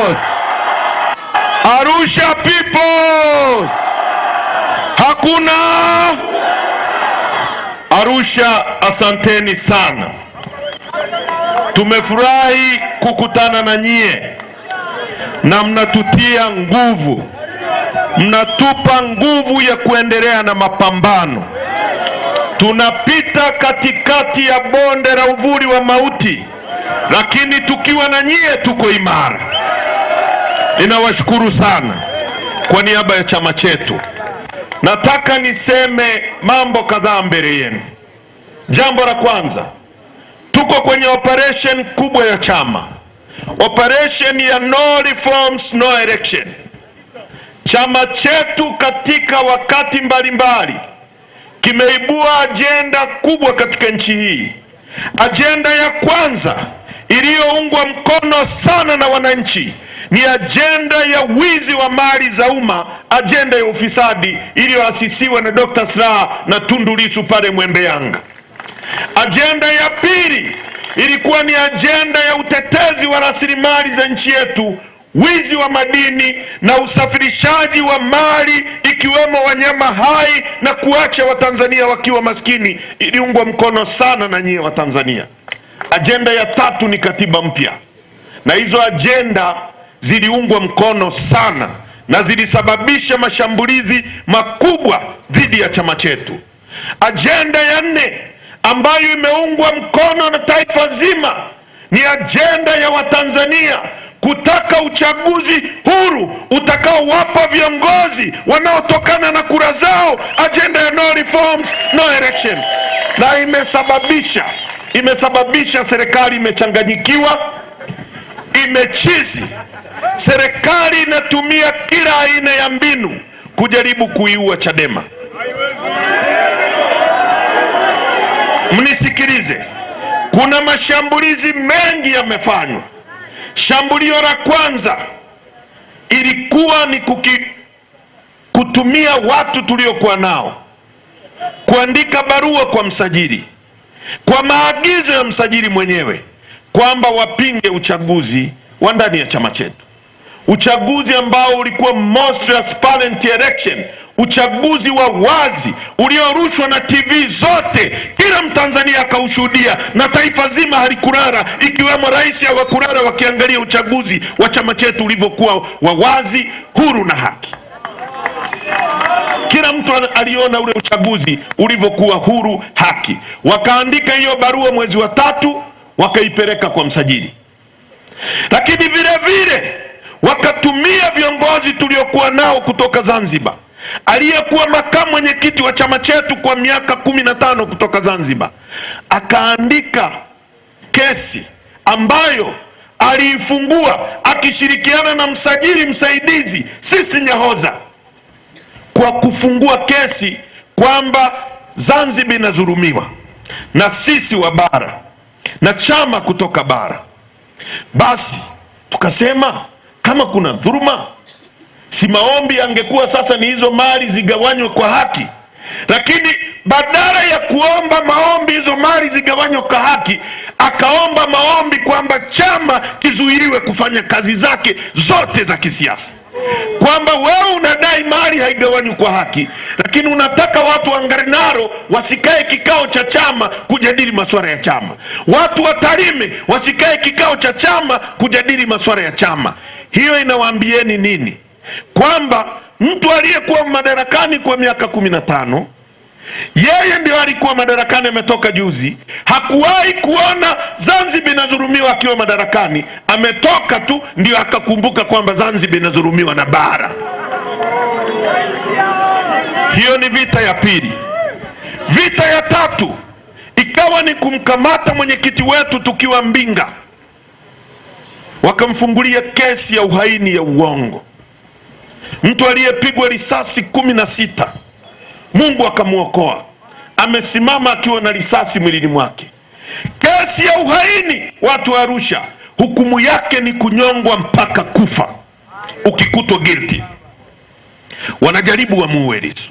peoples! Arusha peoples! Hakuna Arusha, asanteni sana. Tumefurahi kukutana na nyie na mnatutia nguvu. Mnatupa nguvu ya kuendelea na mapambano. Tunapita katikati ya bonde la uvuli wa mauti, lakini tukiwa na nyie tuko imara. Ninawashukuru sana kwa niaba ya chama chetu. Nataka niseme mambo kadhaa mbele yenu. Jambo la kwanza, tuko kwenye operation kubwa ya chama. Operation ya no reforms, no election. Chama chetu katika wakati mbalimbali kimeibua ajenda kubwa katika nchi hii. Ajenda ya kwanza iliyoungwa mkono sana na wananchi ni ajenda ya wizi wa mali za umma, ajenda ya ufisadi iliyoasisiwa na Dr. Slaa na Tundu Lissu pale Mwembe Yanga. Ajenda ya pili ilikuwa ni ajenda ya utetezi wa rasilimali za nchi yetu, wizi wa madini na usafirishaji wa mali ikiwemo wanyama hai na kuacha Watanzania wakiwa maskini, iliungwa mkono sana na nyie Watanzania. Ajenda ya tatu ni katiba mpya, na hizo ajenda ziliungwa mkono sana na zilisababisha mashambulizi makubwa dhidi ya chama chetu. Ajenda ya nne ambayo imeungwa mkono na taifa zima ni ajenda ya Watanzania kutaka uchaguzi huru utakaowapa viongozi wanaotokana na kura zao, ajenda ya no reforms, no election. Na imesababisha serikali imechanganyikiwa, imechizi. Serikali inatumia kila aina ya mbinu kujaribu kuiua Chadema. Mnisikilize, kuna mashambulizi mengi yamefanywa. Shambulio la kwanza ilikuwa ni kutumia watu tuliokuwa nao kuandika barua kwa msajili kwa maagizo ya msajili mwenyewe kwamba wapinge uchaguzi wa ndani ya chama chetu. Uchaguzi ambao ulikuwa most transparent election, uchaguzi wa wazi uliorushwa na TV zote, kila Mtanzania akaushuhudia na taifa zima halikulala, ikiwemo rais hawakulala wakiangalia uchaguzi wa chama chetu ulivyokuwa wa wazi, huru na haki. Kila mtu aliona ule uchaguzi ulivyokuwa huru, haki. Wakaandika hiyo barua mwezi wa 3, wakaipeleka kwa msajili. Lakini vile vile wakatumia viongozi tuliokuwa nao kutoka Zanzibar. Aliyekuwa makamu mwenyekiti wa chama chetu kwa miaka 15 kutoka Zanzibar akaandika kesi ambayo aliifungua akishirikiana na msajili msaidizi Sisi Nyahoza, kwa kufungua kesi kwamba Zanzibar inadhulumiwa na sisi wa bara na chama kutoka bara. Basi tukasema kama kuna dhuluma, si maombi angekuwa sasa ni hizo mali zigawanywe kwa haki. Lakini badala ya kuomba maombi hizo mali zigawanywe kwa haki, akaomba maombi kwamba chama kizuiliwe kufanya kazi zake zote za kisiasa. Kwamba wewe unadai mali haigawanywi kwa haki, lakini unataka watu wa Ngarenaro wasikae kikao cha chama kujadili masuala ya chama. Watu wa Tarime wasikae kikao cha chama kujadili masuala ya chama. Hiyo inawaambieni nini? Kwamba mtu aliyekuwa madarakani kwa miaka 15, yeye ndio alikuwa madarakani, ametoka juzi, hakuwahi kuona Zanzibar inadhulumiwa akiwa madarakani. Ametoka tu ndio akakumbuka kwamba Zanzibar inadhulumiwa na bara. Hiyo ni vita ya pili. Vita ya tatu ikawa ni kumkamata mwenyekiti wetu tukiwa Mbinga. Wakamfungulia kesi ya uhaini ya uongo. Mtu aliyepigwa risasi 16, Mungu akamuokoa, amesimama akiwa na risasi mwilini mwake. Kesi ya uhaini, watu wa Arusha, hukumu yake ni kunyongwa mpaka kufa ukikutwa guilty. Wanajaribu wamuue Lissu.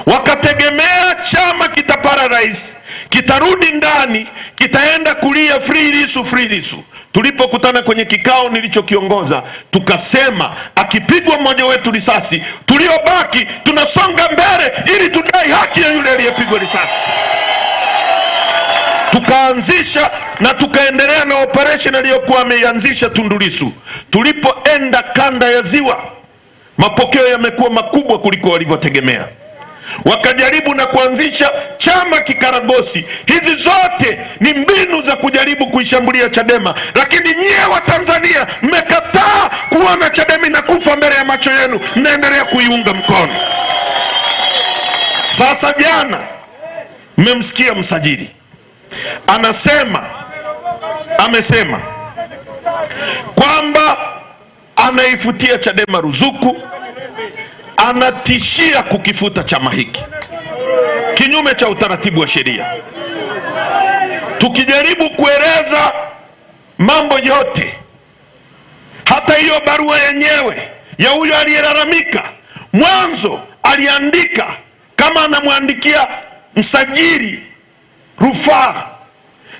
Wakategemea chama kitapara rais, kitarudi ndani, kitaenda kulia free Lissu, free Lissu. Tulipokutana kwenye kikao nilichokiongoza, tukasema akipigwa mmoja wetu risasi, tuliobaki tunasonga mbele ili tudai haki ya yule aliyepigwa risasi. Tukaanzisha na tukaendelea na operation aliyokuwa ameanzisha Tundu Lissu. Tulipoenda kanda ya Ziwa, mapokeo yamekuwa makubwa kuliko walivyotegemea. Wakajaribu na kuanzisha chama kikaragosi. Hizi zote ni mbinu za kujaribu kuishambulia Chadema, lakini nyie wa Tanzania mmekataa kuona Chadema inakufa mbele ya macho yenu, mnaendelea kuiunga mkono. Sasa jana mmemsikia msajili amesema kwamba anaifutia Chadema ruzuku, anatishia kukifuta chama hiki kinyume cha utaratibu wa sheria. Tukijaribu kueleza mambo yote, hata hiyo barua yenyewe ya huyo aliyelalamika, mwanzo aliandika kama anamwandikia msajili rufaa.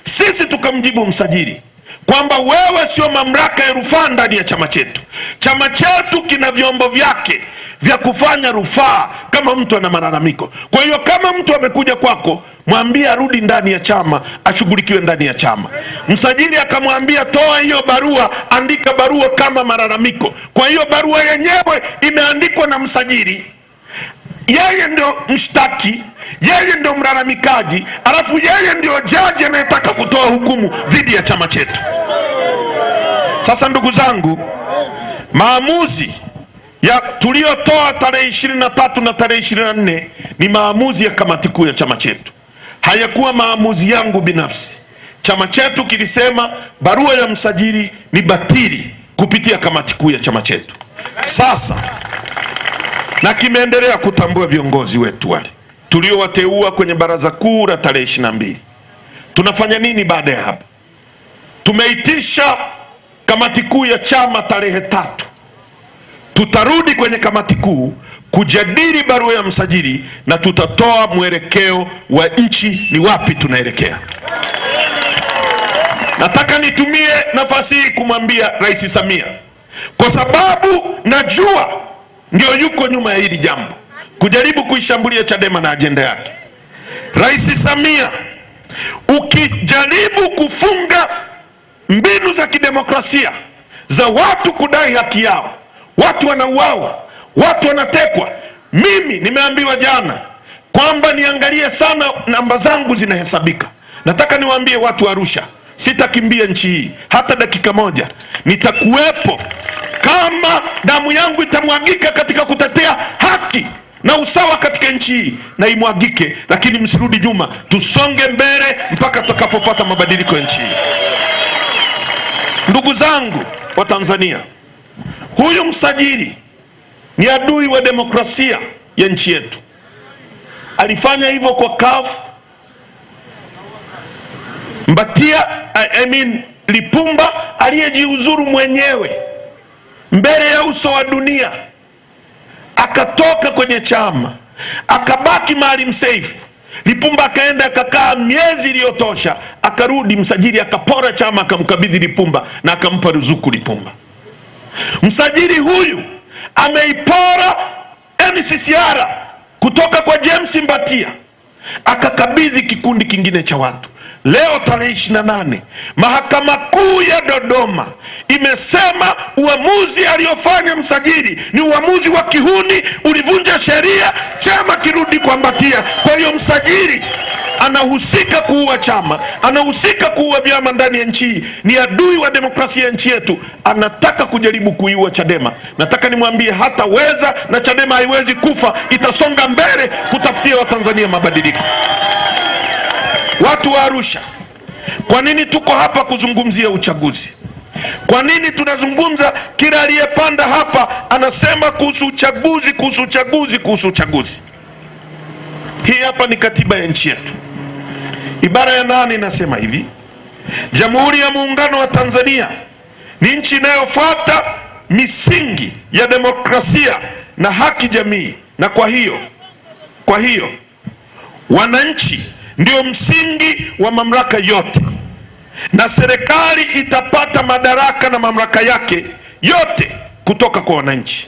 Sisi tukamjibu msajili kwamba wewe sio mamlaka ya rufaa ndani ya chama chetu. Chama chetu kina vyombo vyake vya kufanya rufaa kama mtu ana malalamiko. Kwa hiyo kama mtu amekuja kwako, mwambie arudi ndani ya chama, ashughulikiwe ndani ya chama. Msajili akamwambia toa hiyo barua, andika barua kama malalamiko. Kwa hiyo barua yenyewe imeandikwa na msajili, yeye ndio mshtaki, yeye ndio mlalamikaji, alafu yeye ndio jaji anayetaka kutoa hukumu dhidi ya chama chetu. Sasa ndugu zangu, maamuzi ya tuliotoa tarehe 23 na tarehe 24 ni maamuzi ya kamati kuu ya chama chetu, hayakuwa maamuzi yangu binafsi. Chama chetu kilisema barua ya msajili ni batili kupitia kamati kuu ya chama chetu. Sasa na kimeendelea kutambua viongozi wetu wale tuliowateua kwenye baraza kuu la tarehe 22. Tunafanya nini baada ya hapo? Tumeitisha kamati kuu ya chama tarehe 3. Tutarudi kwenye kamati kuu kujadili barua ya msajili na tutatoa mwelekeo wa nchi ni wapi tunaelekea. Nataka nitumie nafasi hii kumwambia Rais Samia, kwa sababu najua ndio yuko nyuma ya hili jambo, kujaribu kuishambulia Chadema na ajenda yake. Rais Samia, ukijaribu kufunga mbinu za kidemokrasia za watu kudai haki yao, watu wanauawa, watu wanatekwa. Mimi nimeambiwa jana kwamba niangalie sana namba zangu zinahesabika. Nataka niwaambie watu wa Arusha, sitakimbia nchi hii hata dakika moja. Nitakuwepo kama damu yangu itamwagika katika kutetea haki na usawa katika nchi hii, na imwagike, lakini msirudi nyuma, tusonge mbele mpaka tutakapopata mabadiliko ya nchi hii. Ndugu zangu wa Tanzania, huyu msajili ni adui wa demokrasia ya nchi yetu. Alifanya hivyo kwa CUF. Lipumba aliyejiuzuru mwenyewe mbele ya uso wa dunia, akatoka kwenye chama, akabaki Maalim Seif. Lipumba akaenda akakaa miezi iliyotosha, akarudi msajili akapora chama, akamkabidhi Lipumba na akampa ruzuku Lipumba. Msajili huyu ameipora NCCR kutoka kwa James Mbatia, akakabidhi kikundi kingine cha watu. Leo tarehe 28, mahakama kuu ya Dodoma imesema uamuzi aliofanya msajili ni uamuzi wa kihuni, ulivunja sheria, chama kirudi kwa Mbatia. Kwa hiyo msajili anahusika kuua chama, anahusika kuua vyama ndani ya nchi hii, ni adui wa demokrasia ya nchi yetu, anataka kujaribu kuiua Chadema. Nataka nimwambie hataweza, na Chadema haiwezi kufa, itasonga mbele kutafutia Watanzania mabadiliko. Watu wa Arusha, kwa nini tuko hapa kuzungumzia uchaguzi? Kwa nini tunazungumza? Kila aliyepanda hapa anasema kuhusu uchaguzi, kuhusu uchaguzi, kuhusu uchaguzi. Hii hapa ni katiba ya nchi yetu. Ibara ya 8 inasema hivi: Jamhuri ya Muungano wa Tanzania ni nchi inayofuata misingi ya demokrasia na haki jamii, na kwa hiyo wananchi ndio msingi wa mamlaka yote, na serikali itapata madaraka na mamlaka yake yote kutoka kwa wananchi.